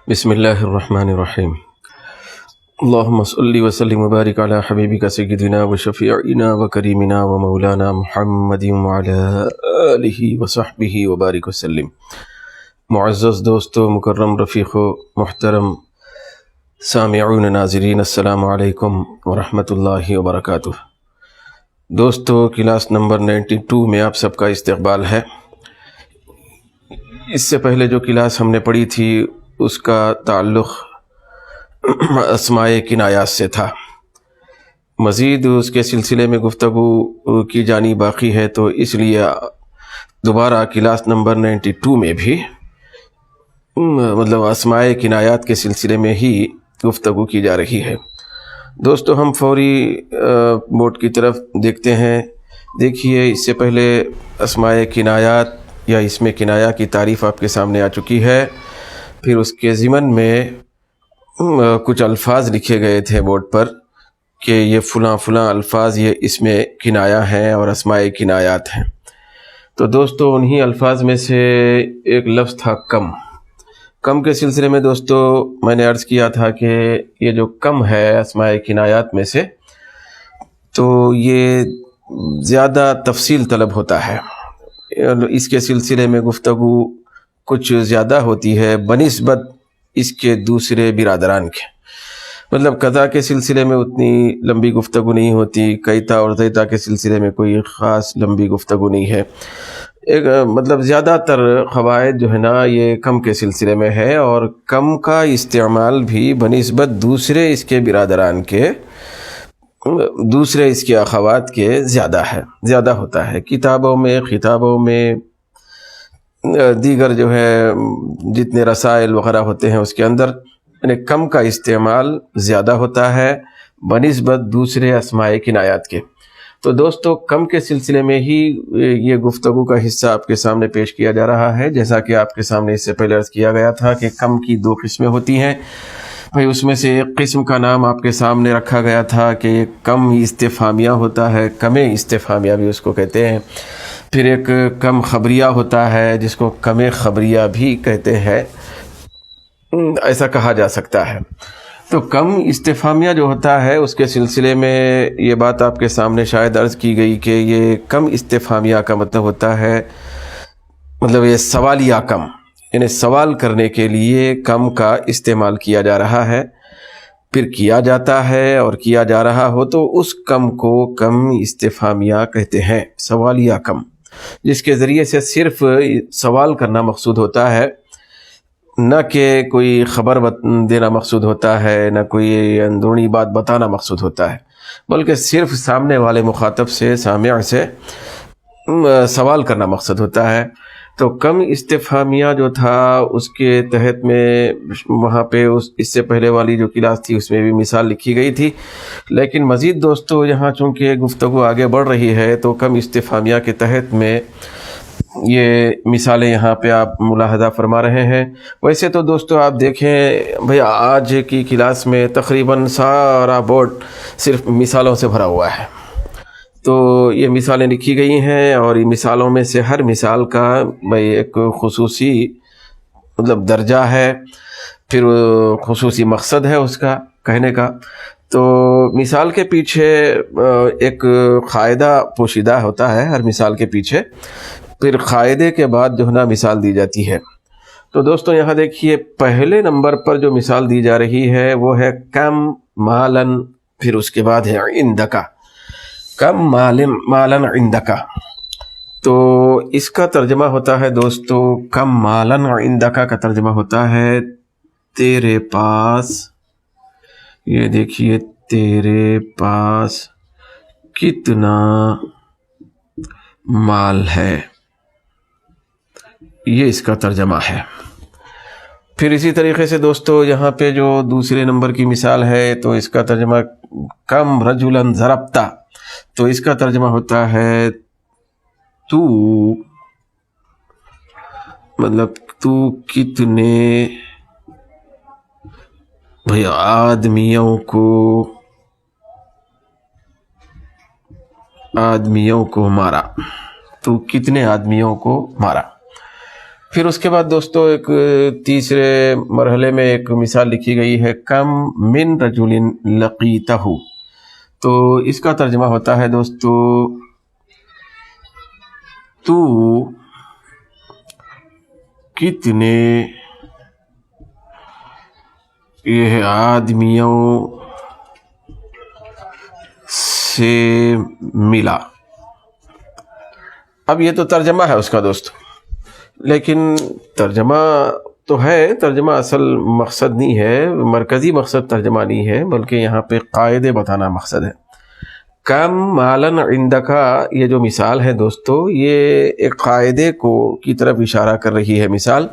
بسم اللہ الرحمن الرحیم اللہم صلی وسلم وبارک علی حبیبک سیدنا وشفیعنا وکریمنا ومولانا محمد وعلی آلہ وصحبہ وبارک وسلم۔ معزز دوستو، مکرم رفیقو، محترم سامعون ناظرین، السلام علیکم ورحمۃ اللہ وبرکاتہ۔ دوستو، کلاس نمبر 92 میں آپ سب کا استقبال ہے۔ اس سے پہلے جو کلاس ہم نے پڑھی تھی اس کا تعلق اسماء کنایات سے تھا۔ مزید اس کے سلسلے میں گفتگو کی جانی باقی ہے، تو اس لیے دوبارہ کلاس نمبر 92 میں بھی اسماء کنایات کے سلسلے میں ہی گفتگو کی جا رہی ہے۔ دوستو، ہم فوری بورڈ کی طرف دیکھتے ہیں۔ دیکھیے، اس سے پہلے اسماء کنایات یا اسم کنایہ کی تعریف آپ کے سامنے آ چکی ہے۔ پھر اس کے ضمن میں کچھ الفاظ لکھے گئے تھے بورڈ پر کہ یہ فلاں فلاں الفاظ یہ اسم کنایہ ہیں اور اسماء کنایات ہیں۔ تو دوستو، انہی الفاظ میں سے ایک لفظ تھا کم۔ کم کے سلسلے میں دوستو میں نے عرض کیا تھا کہ یہ جو کم ہے اسماء کنایات میں سے، تو یہ زیادہ تفصیل طلب ہوتا ہے۔ اس کے سلسلے میں گفتگو کچھ زیادہ ہوتی ہے بنسبت اس کے دوسرے برادران کے۔ قضا کے سلسلے میں اتنی لمبی گفتگو نہیں ہوتی، قیتا اور دیتا کے سلسلے میں کوئی خاص لمبی گفتگو نہیں ہے۔ زیادہ تر قواعد جو ہے نا، یہ کم کے سلسلے میں ہے، اور کم کا استعمال بھی بنسبت دوسرے اس کے برادران کے، دوسرے اس کے اخوات کے زیادہ ہوتا ہے۔ کتابوں میں، خطابوں میں، دیگر جو ہے جتنے رسائل وغیرہ ہوتے ہیں اس کے اندر کم کا استعمال زیادہ ہوتا ہے بنسبت دوسرے اسماء کنایات کے۔ تو دوستو، کم کے سلسلے میں ہی یہ گفتگو کا حصہ آپ کے سامنے پیش کیا جا رہا ہے۔ جیسا کہ آپ کے سامنے اس سے پہلے عرض کیا گیا تھا کہ کم کی 2 قسمیں ہوتی ہیں۔ اس میں سے ایک قسم کا نام آپ کے سامنے رکھا گیا تھا کہ یہ کم استفہامیہ ہوتا ہے، کم استفہامیہ بھی اس کو کہتے ہیں۔ پھر ایک کم خبریہ ہوتا ہے جس کو کم خبریہ بھی کہتے ہیں، ایسا کہا جا سکتا ہے۔ تو کم استفہامیہ جو ہوتا ہے اس کے سلسلے میں یہ بات آپ کے سامنے شاید عرض کی گئی کہ یہ کم استفہامیہ کا مطلب ہوتا ہے یہ سوالیہ کم، یعنی سوال کرنے کے لیے کم کا استعمال کیا جا رہا ہے، پھر کیا جاتا ہے اور کیا جا رہا ہو تو اس کم کو کم استفہامیہ کہتے ہیں، سوالیہ کم، جس کے ذریعے سے صرف سوال کرنا مقصود ہوتا ہے، نہ کہ کوئی خبر دینا مقصود ہوتا ہے، نہ کوئی اندرونی بات بتانا مقصود ہوتا ہے، بلکہ صرف سامنے والے مخاطب سے، سامع سے سوال کرنا مقصد ہوتا ہے۔ تو کم استفہامیہ جو تھا اس کے تحت میں وہاں پہ اس سے پہلے والی جو کلاس تھی اس میں بھی مثال لکھی گئی تھی، لیکن مزید دوستو یہاں چونکہ گفتگو آگے بڑھ رہی ہے تو کم استفہامیہ کے تحت میں یہ مثالیں یہاں پہ آپ ملاحظہ فرما رہے ہیں۔ ویسے تو دوستو آپ دیکھیں بھئی، آج کی کلاس میں تقریباً سارا بورڈ صرف مثالوں سے بھرا ہوا ہے۔ تو یہ مثالیں لکھی گئی ہیں اور ان مثالوں میں سے ہر مثال کا ایک خصوصی درجہ ہے، پھر خصوصی مقصد ہے اس کا کہنے کا۔ تو مثال کے پیچھے ایک قاعدہ پوشیدہ ہوتا ہے، ہر مثال کے پیچھے پھر قاعدے کے بعد جو ہے نا مثال دی جاتی ہے۔ تو دوستو یہاں دیکھیے، پہلے نمبر پر جو مثال دی جا رہی ہے وہ ہے کم مالن، پھر اس کے بعد ہے عندکا، کم مالن عندکا۔ تو اس کا ترجمہ ہوتا ہے دوستو، کم مالن عندکا کا ترجمہ ہوتا ہے تیرے پاس، یہ دیکھیے، تیرے پاس کتنا مال ہے، یہ اس کا ترجمہ ہے۔ پھر اسی طریقے سے دوستو یہاں پہ جو دوسرے نمبر کی مثال ہے تو اس کا ترجمہ کم رجلاً ضربتا، تو اس کا ترجمہ ہوتا ہے تو کتنے آدمیوں کو مارا، تو کتنے آدمیوں کو مارا۔ پھر اس کے بعد دوستو ایک تیسرے مرحلے میں ایک مثال لکھی گئی ہے، کم من رجل لقیتہ، تو اس کا ترجمہ ہوتا ہے دوستو تو کتنے یہ آدمیوں سے ملا۔ اب یہ تو ترجمہ ہے اس کا دوست، لیکن ترجمہ تو ہے، ترجمہ اصل مقصد نہیں ہے، مرکزی مقصد ترجمہ نہیں ہے، بلکہ یہاں پہ قاعدے بتانا مقصد ہے۔ کم مالن عندکا، یہ جو مثال ہے دوستو، یہ ایک قاعدے کی طرف اشارہ کر رہی ہے مثال۔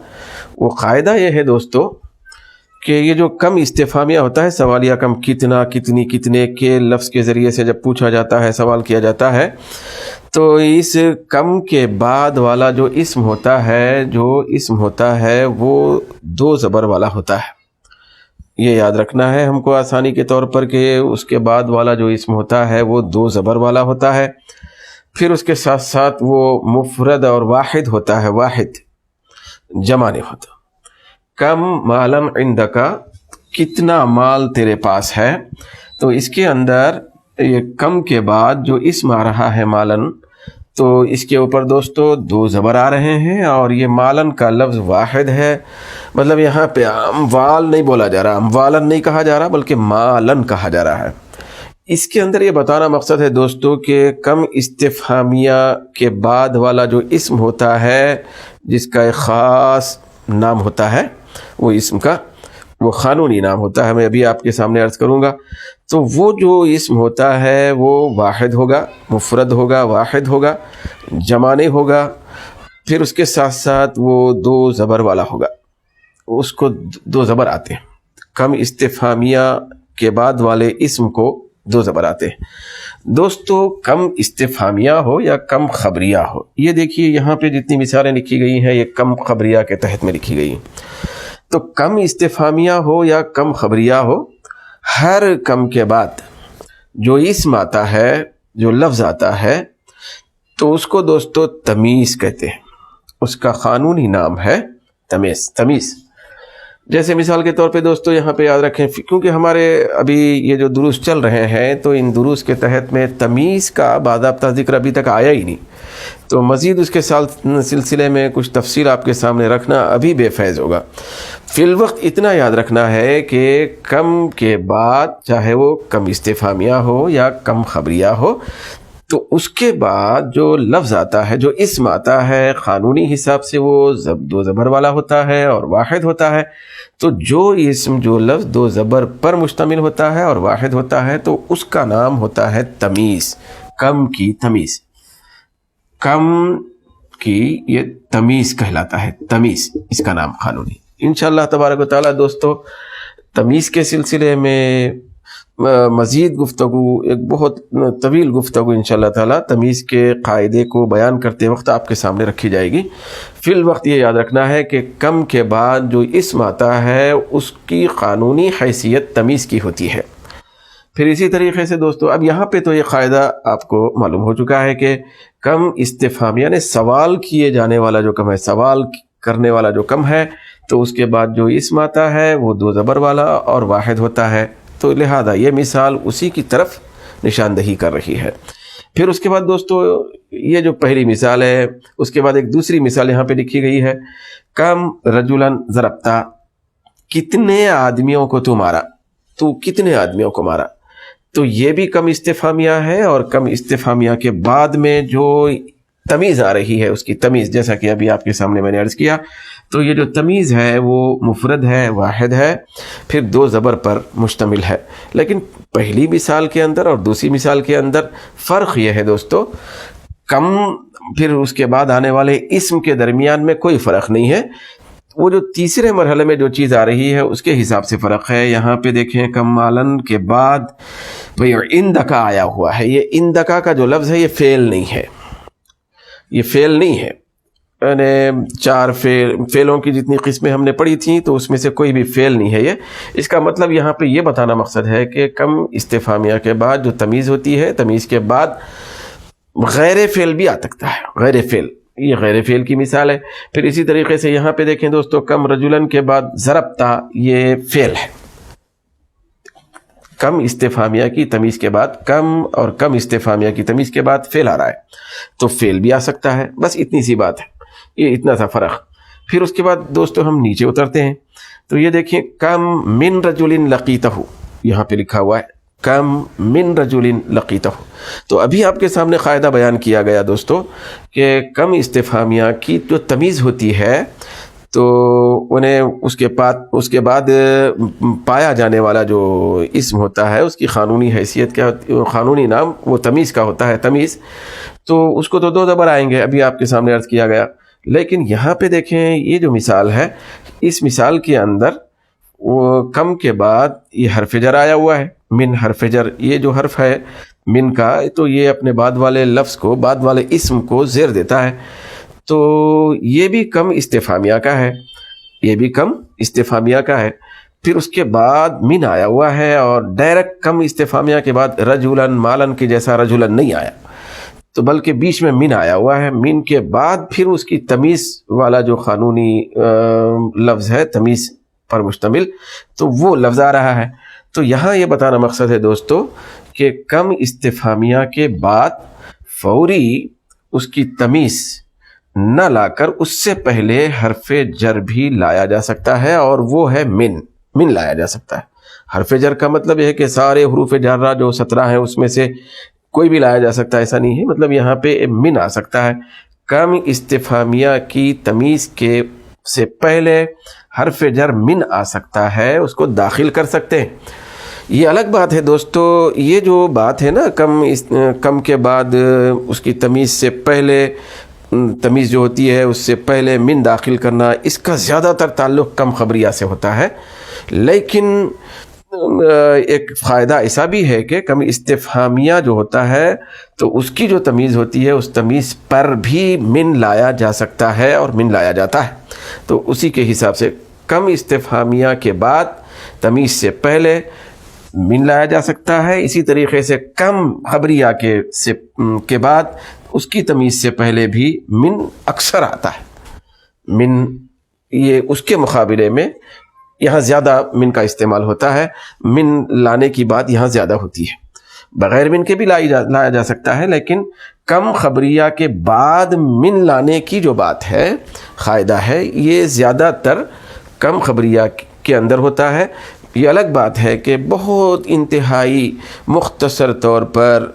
وہ قاعدہ یہ ہے دوستو کہ یہ جو کم استفہامیہ ہوتا ہے، سوالیہ کم، کتنا، کتنی، کتنے کے لفظ کے ذریعے سے جب پوچھا جاتا ہے، سوال کیا جاتا ہے، تو اس کم کے بعد والا جو اسم ہوتا ہے وہ دو زبر والا ہوتا ہے۔ یہ یاد رکھنا ہے ہم کو آسانی کے طور پر کہ اس کے بعد والا جو اسم ہوتا ہے وہ دو زبر والا ہوتا ہے، پھر اس کے ساتھ ساتھ وہ مفرد اور واحد ہوتا ہے، واحد جمع نہیں ہوتا۔ کم مالن عندکا، کتنا مال تیرے پاس ہے، تو اس کے اندر یہ کم کے بعد جو اسم آ رہا ہے مالن، تو اس کے اوپر دوستو دو زبر آ رہے ہیں، اور یہ مالن کا لفظ واحد ہے، مطلب یہاں پہ اموال نہیں بولا جا رہا، اموالن نہیں کہا جا رہا، بلکہ مالن کہا جا رہا ہے۔ اس کے اندر یہ بتانا مقصد ہے دوستو کہ کم استفہامیہ کے بعد والا جو اسم ہوتا ہے، جس کا ایک خاص نام ہوتا ہے، وہ اسم کا وہ قانونی نام ہوتا ہے، میں ابھی آپ کے سامنے عرض کروں گا، تو وہ جو اسم ہوتا ہے وہ واحد ہوگا، مفرد ہوگا، واحد ہوگا، جمع نہیں ہوگا، پھر اس کے ساتھ ساتھ وہ دو زبر والا ہوگا، اس کو دو زبر آتے ہیں۔ کم استفہامیہ کے بعد والے اسم کو دو زبر آتے ہیں دوستو، کم استفہامیہ ہو یا کم خبریہ ہو۔ یہ دیکھیے یہاں پہ جتنی مثالیں لکھی گئی ہیں یہ کم خبریہ کے تحت میں لکھی گئی ہیں، تو کم استفہامیہ ہو یا کم خبریہ ہو، ہر کم کے بعد جو اسم آتا ہے، جو لفظ آتا ہے، تو اس کو دوستو تمیز کہتے ہیں، اس کا قانونی نام ہے تمیز۔ جیسے مثال کے طور پہ دوستو یہاں پہ یاد رکھیں، کیونکہ ہمارے ابھی یہ جو دروس چل رہے ہیں تو ان دروس کے تحت میں تمیز کا باضابطہ ذکر ابھی تک آیا ہی نہیں، تو مزید اس کے سلسلے میں کچھ تفصیل آپ کے سامنے رکھنا ابھی بے فیض ہوگا۔ فی الوقت اتنا یاد رکھنا ہے کہ کم کے بعد چاہے وہ کم استفہامیہ ہو یا کم خبریہ ہو، تو اس کے بعد جو لفظ آتا ہے، جو اسم آتا ہے، قانونی حساب سے وہ دو زبر والا ہوتا ہے اور واحد ہوتا ہے، تو جو اسم، جو لفظ دو زبر پر مشتمل ہوتا ہے اور واحد ہوتا ہے تو اس کا نام ہوتا ہے تمیز، کم کی تمیز، کم کی یہ تمیز کہلاتا ہے، تمیز اس کا نام قانونی۔ انشاءاللہ تبارک و تعالیٰ دوستو تمیز کے سلسلے میں مزید گفتگو، ایک بہت طویل گفتگو انشاءاللہ تعالیٰ تمیز کے قاعدے کو بیان کرتے وقت آپ کے سامنے رکھی جائے گی۔ فی الوقت یہ یاد رکھنا ہے کہ کم کے بعد جو اسم آتا ہے اس کی قانونی حیثیت تمیز کی ہوتی ہے۔ پھر اسی طریقے سے دوستو اب یہاں پہ تو یہ قاعدہ آپ کو معلوم ہو چکا ہے کہ کم استفہام یعنی سوال کیے جانے والا جو کم ہے، سوال کرنے والا جو کم ہے، تو اس کے بعد جو اسم آتا ہے وہ دو زبر والا اور واحد ہوتا ہے، تو لہذا یہ مثال اسی کی طرف نشاندہی کر رہی ہے۔ پھر اس کے بعد دوستو یہ جو پہلی مثال ہے، اس کے بعد ایک دوسری مثال یہاں پہ لکھی گئی ہے، کم رجلن ضربتا، کتنے آدمیوں کو تو مارا، تو کتنے آدمیوں کو مارا، تو یہ بھی کم استفہامیہ ہے، اور کم استفہامیہ کے بعد میں جو تمیز آ رہی ہے اس کی تمیز، جیسا کہ ابھی آپ کے سامنے میں نے عرض کیا، تو یہ جو تمیز ہے وہ مفرد ہے، واحد ہے، پھر دو زبر پر مشتمل ہے۔ لیکن پہلی مثال کے اندر اور دوسری مثال کے اندر فرق یہ ہے دوستو، کم پھر اس کے بعد آنے والے اسم کے درمیان میں کوئی فرق نہیں ہے، وہ جو تیسرے مرحلے میں جو چیز آ رہی ہے اس کے حساب سے فرق ہے۔ یہاں پہ دیکھیں کم مالن کے بعد بھئی اندکا آیا ہوا ہے، یہ اندکا کا جو لفظ ہے یہ فعل نہیں ہے، یہ فعل نہیں ہے، یعنی چار فعلوں کی جتنی قسمیں ہم نے پڑھی تھیں تو اس میں سے کوئی بھی فعل نہیں ہے یہ۔ اس کا مطلب یہاں پہ یہ بتانا مقصد ہے کہ کم استفہامیہ کے بعد جو تمیز ہوتی ہے، تمیز کے بعد غیر فعل بھی آ سکتا ہے، غیر فعل یہ غیر فعل کی مثال ہے۔ پھر اسی طریقے سے یہاں پہ دیکھیں دوستو، کم رجلن کے بعد ضربتا، یہ فعل ہے۔ کم استفہامیہ کی تمیز کے بعد کم، اور کم استفہامیہ کی تمیز کے بعد فعل آ رہا ہے، تو فعل بھی آ سکتا ہے، بس اتنی سی بات ہے، یہ اتنا سا فرق۔ پھر اس کے بعد دوستو ہم نیچے اترتے ہیں، تو یہ دیکھیں کم من رجل لقیتہ، یہاں پہ لکھا ہوا ہے کم من رجل لقیتہ۔ تو ابھی آپ کے سامنے قاعدہ بیان کیا گیا دوستو کہ کم استفہامیہ کی جو تمیز ہوتی ہے تو انہیں اس کے بعد پایا جانے والا جو اسم ہوتا ہے اس کی قانونی حیثیت کیا، قانونی نام وہ تمیز کا ہوتا ہے، تمیز، تو اس کو تو دو زبر آئیں گے، ابھی آپ کے سامنے عرض کیا گیا۔ لیکن یہاں پہ دیکھیں یہ جو مثال ہے، اس مثال کے اندر وہ کم کے بعد یہ حرف جر آیا ہوا ہے، من حرف جر، یہ جو حرف ہے من کا، تو یہ اپنے بعد والے لفظ کو، بعد والے اسم کو زیر دیتا ہے، تو یہ بھی کم استفہامیہ کا ہے، یہ بھی کم استفہامیہ کا ہے۔ پھر اس کے بعد من آیا ہوا ہے، اور ڈائریکٹ کم استفہامیہ کے بعد رجلن مالن کے جیسا رجلن نہیں آیا، تو بلکہ بیچ میں من آیا ہوا ہے۔ من کے بعد پھر اس کی تمیز والا جو قانونی لفظ ہے، تمیز پر مشتمل، تو وہ لفظ آ رہا ہے۔ تو یہاں یہ بتانا مقصد ہے دوستو کہ کم استفہامیہ کے بعد فوری اس کی تمیز نہ لا کر اس سے پہلے حرف جر بھی لایا جا سکتا ہے، اور وہ ہے من لایا جا سکتا ہے۔ حرف جر کا مطلب یہ ہے کہ سارے حروف جارہ جو 17 ہیں اس میں سے کوئی بھی لایا جا سکتا ہے، ایسا نہیں ہے، مطلب یہاں پہ من آ سکتا ہے۔ کم استفہامیہ کی تمیز کے سے پہلے حرف جر من آ سکتا ہے، اس کو داخل کر سکتے ہیں۔ یہ الگ بات ہے دوستو، یہ جو بات ہے نا کم کے بعد اس کی تمیز سے پہلے، تمیز جو ہوتی ہے اس سے پہلے من داخل کرنا، اس کا زیادہ تر تعلق کم خبریہ سے ہوتا ہے۔ لیکن ایک فائدہ ایسا بھی ہے کہ کم استفہامیہ جو ہوتا ہے تو اس کی جو تمیز ہوتی ہے اس تمیز پر بھی من لایا جا سکتا ہے، اور من لایا جاتا ہے۔ تو اسی کے حساب سے کم استفہامیہ کے بعد تمیز سے پہلے من لایا جا سکتا ہے، اسی طریقے سے کم خبریہ کے بعد اس کی تمیز سے پہلے بھی من اکثر آتا ہے۔ من یہ اس کے مقابلے میں یہاں زیادہ من کا استعمال ہوتا ہے، من لانے کی بات یہاں زیادہ ہوتی ہے۔ بغیر من کے بھی لایا جا سکتا ہے، لیکن کم خبریہ کے بعد من لانے کی جو بات ہے، قاعدہ ہے، یہ زیادہ تر کم خبریہ کے اندر ہوتا ہے۔ یہ الگ بات ہے کہ بہت انتہائی مختصر طور پر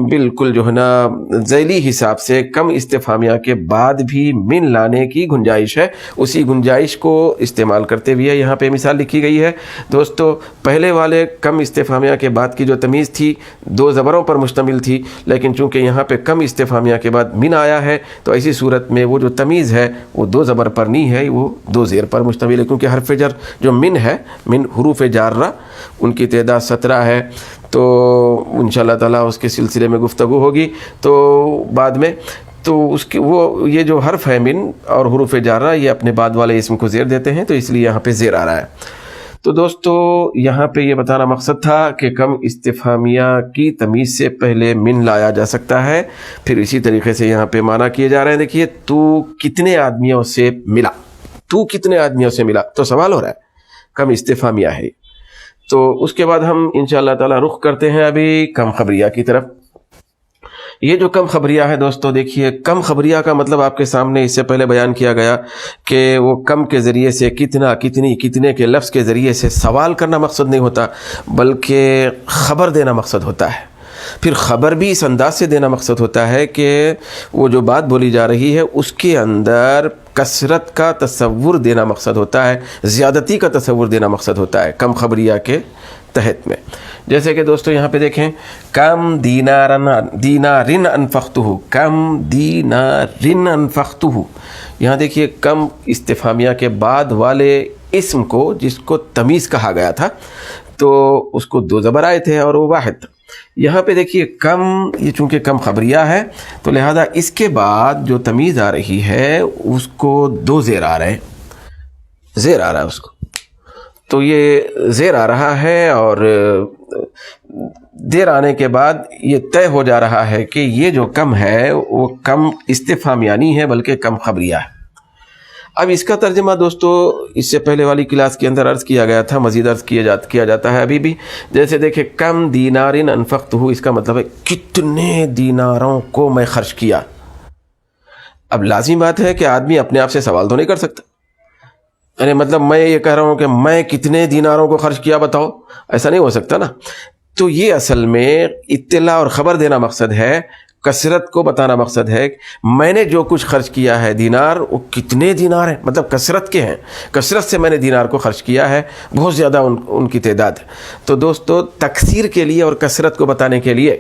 بالکل جو ہے نا ذیلی حساب سے کم استفہامیہ کے بعد بھی من لانے کی گنجائش ہے، اسی گنجائش کو استعمال کرتے ہوئے یہاں پہ مثال لکھی گئی ہے۔ دوستو پہلے والے کم استفہامیہ کے بعد کی جو تمیز تھی دو زبروں پر مشتمل تھی، لیکن چونکہ یہاں پہ کم استفہامیہ کے بعد من آیا ہے تو ایسی صورت میں وہ جو تمیز ہے وہ دو زبر پر نہیں ہے، وہ دو زیر پر مشتمل ہے، کیونکہ حرف جر جو من ہے، من حروف جارہ، ان کی تعداد 17 ہے، تو انشاءاللہ تعالیٰ اس کے سلسلے میں گفتگو ہوگی تو بعد میں، تو اس کی وہ یہ جو حرف ہے من اور حروف جارہ یہ اپنے بعد والے اسم کو زیر دیتے ہیں، تو اس لیے یہاں پہ زیر آ رہا ہے۔ تو دوستو یہاں پہ یہ بتانا مقصد تھا کہ کم استفہامیہ کی تمیز سے پہلے من لایا جا سکتا ہے۔ پھر اسی طریقے سے یہاں پہ معنی کیے جا رہے ہیں، دیکھیے تو کتنے آدمیوں سے ملا، تو کتنے آدمیوں سے ملا، تو سوال ہو رہا ہے، کم استفہامیہ ہے۔ تو اس کے بعد ہم انشاءاللہ تعالیٰ رخ کرتے ہیں ابھی کم خبریہ کی طرف۔ یہ جو کم خبریہ ہے دوستو، دیکھیے کم خبریہ کا مطلب آپ کے سامنے اس سے پہلے بیان کیا گیا کہ وہ کم کے ذریعے سے کتنا، کتنی، کتنے کے لفظ کے ذریعے سے سوال کرنا مقصد نہیں ہوتا، بلکہ خبر دینا مقصد ہوتا ہے۔ پھر خبر بھی اس انداز سے دینا مقصد ہوتا ہے کہ وہ جو بات بولی جا رہی ہے اس کے اندر کثرت کا تصور دینا مقصد ہوتا ہے، زیادتی کا تصور دینا مقصد ہوتا ہے کم خبریہ کے تحت میں۔ جیسے کہ دوستو یہاں پہ دیکھیں کم دینارن انفقتہ، کم دینارن انفقتہ، یہاں دیکھیے کم استفہامیہ کے بعد والے اسم کو جس کو تمیز کہا گیا تھا تو اس کو دو زبر آئے تھے اور وہ واحد تھا۔ یہاں پہ دیکھیے کم، یہ چونکہ کم خبریہ ہے تو لہذا اس کے بعد جو تمیز آ رہی ہے اس کو دو زیر آ رہے ہیں، زیر آ رہا ہے اس کو، تو یہ زیر آ رہا ہے اور دیر آنے کے بعد یہ طے ہو جا رہا ہے کہ یہ جو کم ہے وہ کم استفہامیہ نہیں ہے بلکہ کم خبریہ ہے۔ اب اس کا ترجمہ دوستو اس سے پہلے والی کلاس کے اندر عرض کیا گیا تھا، مزید عرض کیا جاتا ہے ابھی بھی۔ جیسے دیکھیں کم دینارن انفقتہ، اس کا مطلب ہے کتنے دیناروں کو میں خرچ کیا۔ اب لازمی بات ہے کہ آدمی اپنے آپ سے سوال تو نہیں کر سکتا، یعنی مطلب میں یہ کہہ رہا ہوں کہ میں کتنے دیناروں کو خرچ کیا بتاؤ، ایسا نہیں ہو سکتا نا۔ تو یہ اصل میں اطلاع اور خبر دینا مقصد ہے، کثرت کو بتانا مقصد ہے۔ میں نے جو کچھ خرچ کیا ہے دینار، وہ کتنے دینار ہیں، مطلب کثرت کے ہیں، کثرت سے میں نے دینار کو خرچ کیا ہے، بہت زیادہ ان کی تعداد ہے۔ تو دوستو تکثیر کے لیے اور کثرت کو بتانے کے لیے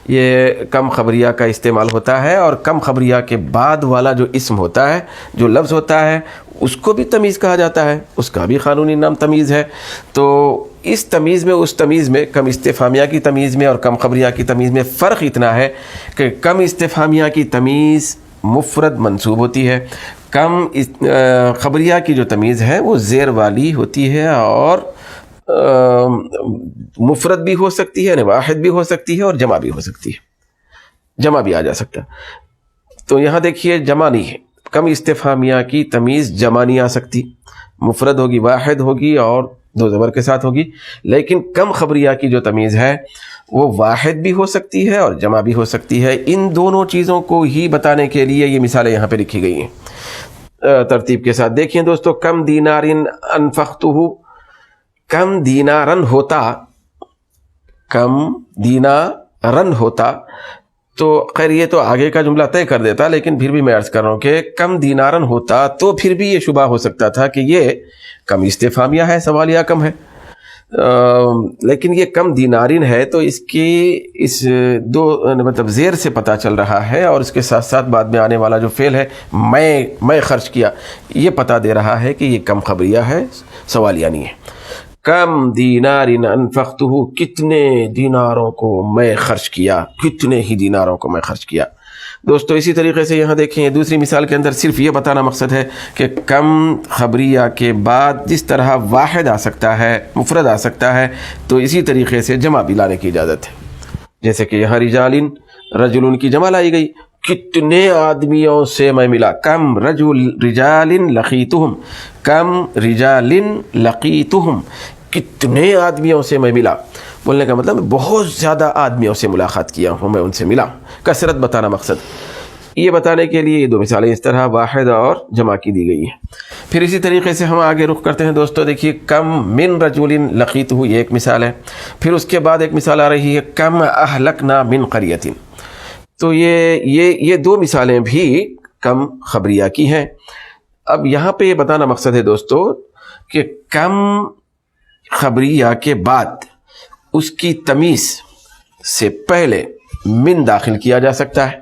یہ کم خبریہ کا استعمال ہوتا ہے، اور کم خبریہ کے بعد والا جو اسم ہوتا ہے، جو لفظ ہوتا ہے، اس کو بھی تمیز کہا جاتا ہے، اس کا بھی قانونی نام تمیز ہے۔ تو اس تمیز میں اس تمیز میں کم استفہامیہ کی تمیز میں اور کم خبریہ کی تمیز میں فرق اتنا ہے کہ کم استفہامیہ کی تمیز مفرد منصوب ہوتی ہے، کم خبریہ کی جو تمیز ہے وہ زیر والی ہوتی ہے، اور مفرد بھی ہو سکتی ہے، یعنی واحد بھی ہو سکتی ہے اور جمع بھی ہو سکتی ہے، جمع بھی آ جا سکتا ہے۔ تو یہاں دیکھیے جمع نہیں ہے، کم استفہامیہ کی تمیز جمع نہیں آ سکتی، مفرد ہوگی، واحد ہوگی اور دو زبر کے ساتھ ہوگی۔ لیکن کم خبریہ کی جو تمیز ہے وہ واحد بھی ہو سکتی ہے اور جمع بھی ہو سکتی ہے۔ ان دونوں چیزوں کو ہی بتانے کے لیے یہ مثالیں یہاں پہ لکھی گئی ہیں ترتیب کے ساتھ۔ دیکھیں دوستو، کم دینارن انفقتہ، کم دینارن ہوتا، کم دینارن ہوتا، تو خیر یہ تو آگے کا جملہ طے کر دیتا، لیکن پھر بھی میں عرض کر رہا ہوں کہ کم دینارن ہوتا تو پھر بھی یہ شبہ ہو سکتا تھا کہ یہ کم استفہامیہ ہے، سوالیہ کم ہے، لیکن یہ کم دینارن ہے تو اس کی اس دو مطلب زیر سے پتہ چل رہا ہے، اور اس کے ساتھ ساتھ بعد میں آنے والا جو فعل ہے میں خرچ کیا، یہ پتہ دے رہا ہے کہ یہ کم خبریہ ہے، سوالیہ نہیں ہے۔ کم دینارن انفقتہ، کتنے دیناروں کو میں خرچ کیا، کتنے ہی دیناروں کو میں خرچ کیا۔ دوستو اسی طریقے سے یہاں دیکھیں، یہ دوسری مثال کے اندر صرف یہ بتانا مقصد ہے کہ کم خبریہ کے بعد جس طرح واحد آ سکتا ہے، مفرد آ سکتا ہے، تو اسی طریقے سے جمع بھی لانے کی اجازت ہے۔ جیسے کہ یہاں رجالن، رجلن کی جمع لائی گئی، کتنے آدمیوں سے میں ملا، کم رجالن لقیتہم، کم رجالن لقیتہم، کتنے آدمیوں سے میں ملا۔ بولنے کا مطلب بہت زیادہ آدمیوں سے ملاقات کیا ہوں، میں ان سے ملا، کثرت بتانا مقصد۔ یہ بتانے کے لیے یہ دو مثالیں اس طرح واحد اور جمع کی دی گئی ہیں۔ پھر اسی طریقے سے ہم آگے رخ کرتے ہیں دوستو، دیکھیے کم من رجل لقیتہ، یہ ایک مثال ہے۔ پھر اس کے بعد ایک مثال آ رہی ہے کم اہلکنا من قریۃ۔ تو یہ دو مثالیں بھی کم خبریہ کی ہیں۔ اب یہاں پہ یہ بتانا مقصد ہے دوستو کہ کم خبریہ کے بعد اس کی تمیز سے پہلے من داخل کیا جا سکتا ہے۔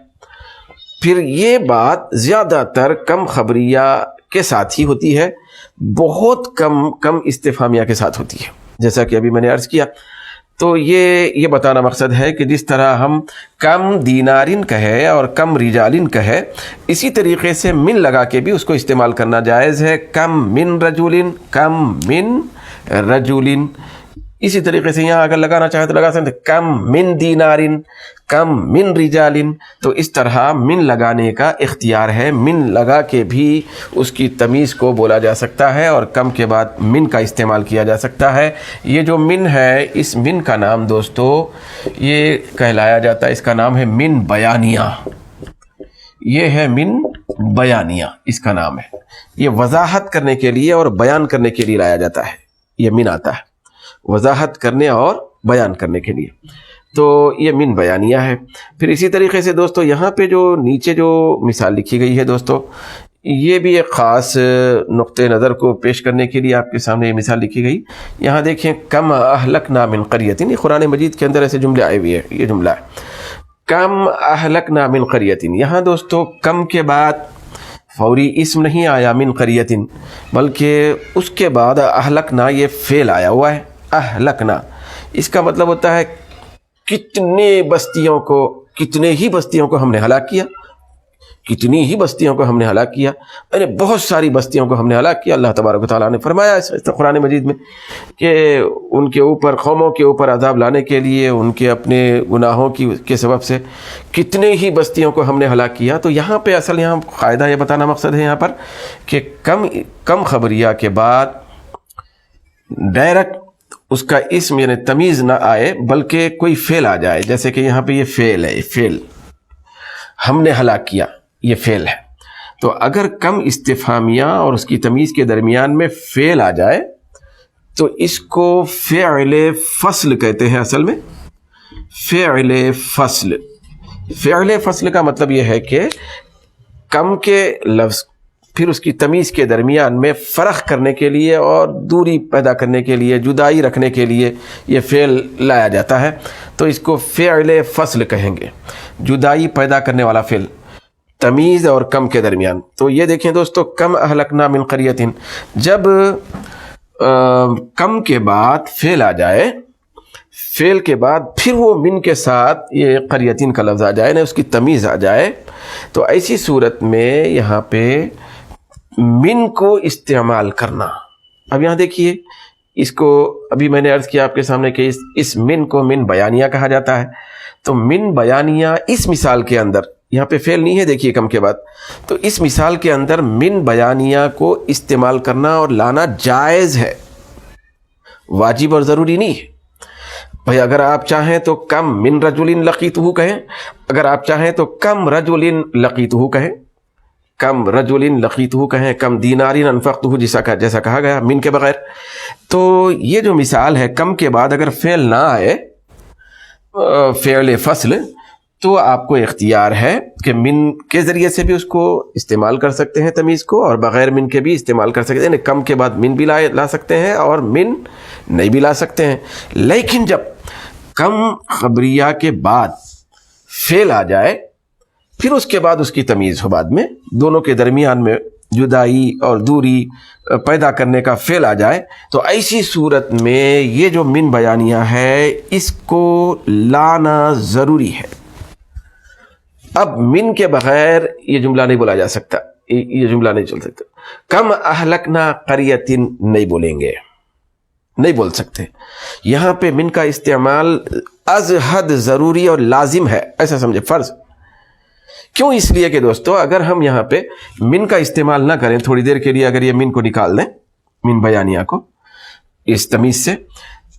پھر یہ بات زیادہ تر کم خبریہ کے ساتھ ہی ہوتی ہے، بہت کم استفہامیہ کے ساتھ ہوتی ہے، جیسا کہ ابھی میں نے عرض کیا۔ تو یہ بتانا مقصد ہے کہ جس طرح ہم کم دینارن کہے اور کم رجالن کہے، اسی طریقے سے من لگا کے بھی اس کو استعمال کرنا جائز ہے، کم من رجولن، کم من رجولن۔ اسی طریقے سے یہاں اگر لگانا چاہے تو لگا سکتے کم من دینارن، کم من رجالن۔ تو اس طرح من لگانے کا اختیار ہے، من لگا کے بھی اس کی تمیز کو بولا جا سکتا ہے، اور کم کے بعد من کا استعمال کیا جا سکتا ہے۔ یہ جو من ہے، اس من کا نام دوستو یہ کہلایا جاتا ہے، اس کا نام ہے من بیانیہ۔ یہ ہے من بیانیہ، اس کا نام ہے۔ یہ وضاحت کرنے کے لیے اور بیان کرنے کے لیے لایا جاتا ہے، یہ من آتا ہے وضاحت کرنے اور بیان کرنے کے لیے، تو یہ من بیانیہ ہے۔ پھر اسی طریقے سے دوستو یہاں پہ جو نیچے جو مثال لکھی گئی ہے دوستو، یہ بھی ایک خاص نقطہ نظر کو پیش کرنے کے لیے آپ کے سامنے یہ مثال لکھی گئی۔ یہاں دیکھیں کم اہلکنا من قریۃ، یہ قرآن مجید کے اندر ایسے جملے آئے ہوئے ہیں، یہ جملہ ہے کم اہلکنا من قریۃ۔ یہاں دوستو کم کے بعد فوری اسم نہیں آیا من قریۃ، بلکہ اس کے بعد اہلکنا یہ فعل آیا ہوا ہے، اہلکنا۔ اس کا مطلب ہوتا ہے کتنے ہی بستیوں کو ہم نے ہلاک کیا، کتنی ہی بستیوں کو ہم نے ہلاک کیا، یعنی بہت ساری بستیوں کو ہم نے ہلاک کیا۔ اللہ تبارک و تعالیٰ نے فرمایا اس قرآن مجید میں کہ ان کے اوپر، قوموں کے اوپر عذاب لانے کے لیے ان کے اپنے گناہوں کے سبب سے کتنے ہی بستیوں کو ہم نے ہلاک کیا۔ تو یہاں پہ اصل یہاں قاعدہ یہ بتانا مقصد ہے یہاں پر کہ کم خبریہ کے بعد ڈائریکٹ اس کا اسم یعنی تمیز نہ آئے، بلکہ کوئی فعل آ جائے، جیسے کہ یہاں پہ یہ فعل ہے، یہ فعل ہم نے ہلاک کیا، یہ فعل ہے۔ تو اگر کم استفہامیہ اور اس کی تمیز کے درمیان میں فعل آ جائے تو اس کو فعل فصل کہتے ہیں۔ اصل میں فعل فصل، فعل فصل کا مطلب یہ ہے کہ کم کے لفظ پھر اس کی تمیز کے درمیان میں فرق کرنے کے لیے اور دوری پیدا کرنے کے لیے، جدائی رکھنے کے لیے یہ فعل لایا جاتا ہے، تو اس کو فعل فصل کہیں گے، جدائی پیدا کرنے والا فعل تمیز اور کم کے درمیان۔ تو یہ دیکھیں دوستو، کم اہلکنا من قریۃ، جب کم کے بعد فعل آ جائے، فعل کے بعد پھر وہ من کے ساتھ یہ قریتین کا لفظ آ جائے نا، اس کی تمیز آ جائے، تو ایسی صورت میں یہاں پہ من کو استعمال کرنا۔ اب یہاں دیکھیے، اس کو ابھی میں نے عرض کیا آپ کے سامنے کہ اس من کو من بیانیہ کہا جاتا ہے۔ تو من بیانیہ اس مثال کے اندر، یہاں پہ فعل نہیں ہے دیکھیے کم کے بعد، تو اس مثال کے اندر من بیانیہ کو استعمال کرنا اور لانا جائز ہے، واجب اور ضروری نہیں ہے۔ بھئی اگر آپ چاہیں تو کم من رجل لقیتہ کہیں، اگر آپ چاہیں تو کم رجل لقیتہ کہیں، کم رجل لقیتہ کہیں، کم دینار انفقتہ جیسا کہا گیا من کے بغیر۔ تو یہ جو مثال ہے، کم کے بعد اگر فعل نہ آئے، فعل فصل، تو آپ کو اختیار ہے کہ من کے ذریعے سے بھی اس کو استعمال کر سکتے ہیں تمیز کو، اور بغیر من کے بھی استعمال کر سکتے ہیں، یعنی کم کے بعد من بھی لا سکتے ہیں اور من نہیں بھی لا سکتے ہیں۔ لیکن جب کم خبریہ کے بعد فعل آ جائے، پھر اس کے بعد اس کی تمیز ہو، بعد میں دونوں کے درمیان میں جدائی اور دوری پیدا کرنے کا فعل آ جائے، تو ایسی صورت میں یہ جو من بیانیہ ہے اس کو لانا ضروری ہے۔ اب من کے بغیر یہ جملہ نہیں بولا جا سکتا، یہ جملہ نہیں چل سکتا۔ کم اہلکنا قریۃ نہیں بولیں گے، نہیں بول سکتے۔ یہاں پہ من کا استعمال از حد ضروری اور لازم ہے، ایسا سمجھے، فرض۔ کیوں؟ اس لیے کہ دوستو، اگر ہم یہاں پہ من کا استعمال نہ کریں تھوڑی دیر کے لیے، اگر یہ من کو نکال دیں، من بیانیہ کو اس تمیز سے،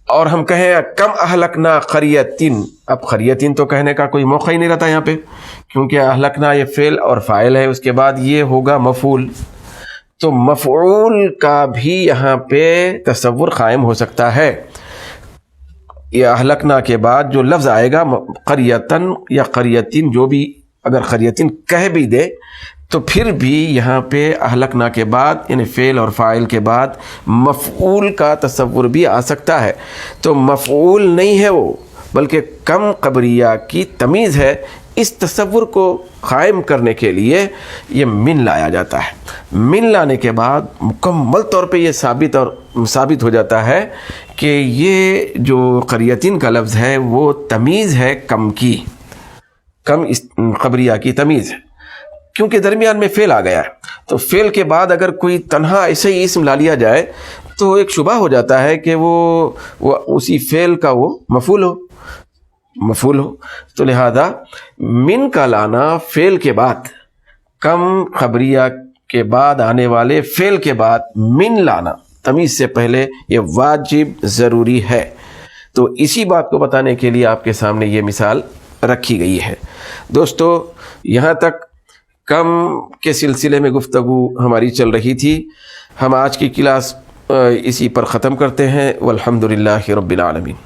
اور ہم کہیں کم اہلکنا قریۃ، اب قریۃ تو کہنے کا کوئی موقع ہی نہیں رہتا یہاں پہ، کیونکہ اہلکنا یہ فعل اور فاعل ہے، اس کے بعد یہ ہوگا مفعول، تو مفعول کا بھی یہاں پہ تصور قائم ہو سکتا ہے۔ یہ اہلکنا کے بعد جو لفظ آئے گا قریۃن یا قریۃ، جو بھی اگر قریۃ کہہ بھی دے تو پھر بھی یہاں پہ اہلکنا کے بعد یعنی فعل اور فاعل کے بعد مفعول کا تصور بھی آ سکتا ہے۔ تو مفعول نہیں ہے وہ، بلکہ کم خبریہ کی تمیز ہے۔ اس تصور کو قائم کرنے کے لیے یہ من لایا جاتا ہے۔ من لانے کے بعد مکمل طور پہ یہ ثابت ہو جاتا ہے کہ یہ جو قریتین کا لفظ ہے وہ تمیز ہے کم کی، کم خبریہ کی تمیز ہے، کیونکہ درمیان میں فعل آ گیا ہے۔ تو فعل کے بعد اگر کوئی تنہا ایسے ہی اسم لا لیا جائے تو ایک شبہ ہو جاتا ہے کہ وہ اسی فعل کا وہ مفعول ہو۔ تو لہذا من کا لانا فعل کے بعد، کم خبریہ کے بعد آنے والے فعل کے بعد من لانا تمیز سے پہلے یہ واجب ضروری ہے۔ تو اسی بات کو بتانے کے لیے آپ کے سامنے یہ مثال رکھی گئی ہے۔ دوستو، یہاں تک کم کے سلسلے میں گفتگو ہماری چل رہی تھی۔ ہم آج کی کلاس اسی پر ختم کرتے ہیں۔ والحمدللہ رب العالمین۔